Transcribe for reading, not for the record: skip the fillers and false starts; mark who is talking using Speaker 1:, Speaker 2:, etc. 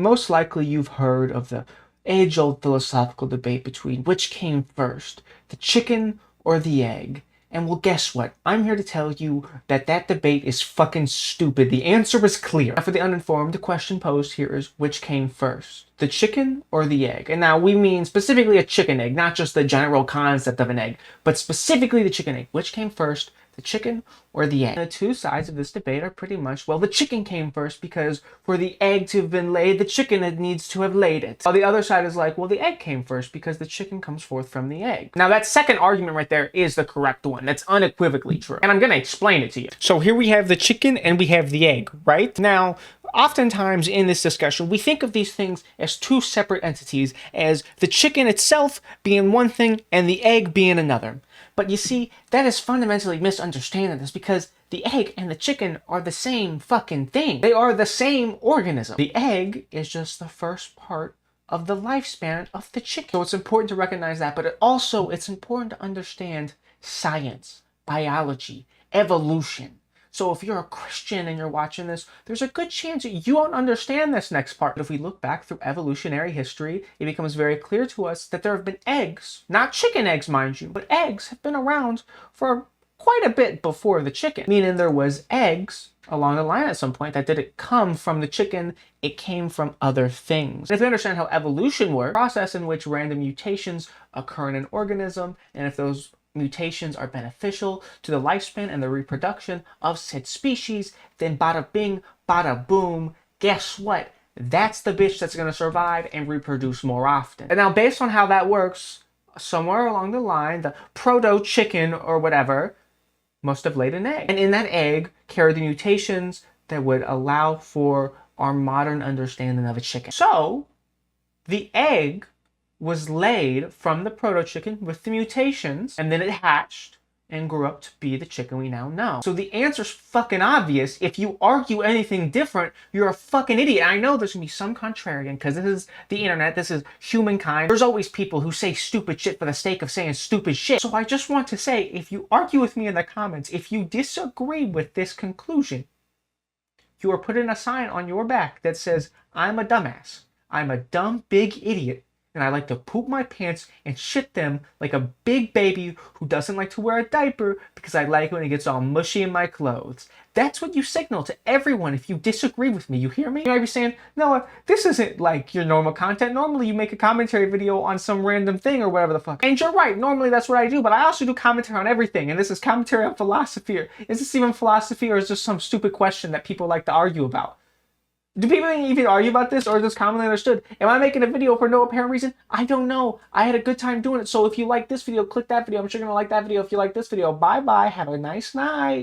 Speaker 1: Most likely you've heard of the age-old philosophical debate between which came first, the chicken or the egg. And well, guess what? I'm here to tell you that that debate is fucking stupid. The answer is clear. Now, for the uninformed, the question posed here is which came first, the chicken or the egg? And now we mean specifically a chicken egg, not just the general concept of an egg, but specifically the chicken egg. Which came first, the chicken or the egg? And the two sides of this debate are pretty much, well, the chicken came first because for the egg to have been laid, the chicken needs to have laid it. While the other side is like, well, the egg came first because the chicken comes forth from the egg. Now that second argument right there is the correct one. That's unequivocally true. And I'm gonna explain it to you. So here we have the chicken and we have the egg, right? Now, oftentimes in this discussion, we think of these things as two separate entities, as the chicken itself being one thing and the egg being another. But you see, that is fundamentally misunderstanding this because the egg and the chicken are the same fucking thing. They are the same organism. The egg is just the first part of the lifespan of the chicken. So it's important to recognize that, but it's important to understand science, biology, evolution. So if you're a Christian and you're watching this, there's a good chance that you won't understand this next part. But if we look back through evolutionary history, it becomes very clear to us that there have been eggs, not chicken eggs, mind you, but eggs have been around for quite a bit before the chicken. Meaning there was eggs along the line at some point that didn't come from the chicken, it came from other things. And if we understand how evolution works, a process in which random mutations occur in an organism, and if those mutations are beneficial to the lifespan and the reproduction of said species, then bada bing, bada boom, guess what? That's the bitch that's going to survive and reproduce more often. And now based on how that works, somewhere along the line, the proto-chicken or whatever must have laid an egg. And in that egg carried the mutations that would allow for our modern understanding of a chicken. So the egg was laid from the proto-chicken with the mutations, and then it hatched and grew up to be the chicken we now know. So the answer's fucking obvious. If you argue anything different, you're a fucking idiot. And I know there's gonna be some contrarian, because this is the internet, this is humankind. There's always people who say stupid shit for the sake of saying stupid shit. So I just want to say, if you argue with me in the comments, if you disagree with this conclusion, you are putting a sign on your back that says, I'm a dumbass. I'm a dumb, big idiot. And I like to poop my pants and shit them like a big baby who doesn't like to wear a diaper because I like when it gets all mushy in my clothes. That's what you signal to everyone if you disagree with me. You hear me? You might be saying, no, this isn't like your normal content. Normally you make a commentary video on some random thing or whatever the fuck. And you're right, normally that's what I do, but I also do commentary on everything. And this is commentary on philosophy. Is this even philosophy, or is this some stupid question that people like to argue about? Do people even argue about this, or is this commonly understood? Am I making a video for no apparent reason? I don't know. I had a good time doing it. So if you like this video, click that video. I'm sure you're going to like that video if you like this video. Bye-bye. Have a nice night.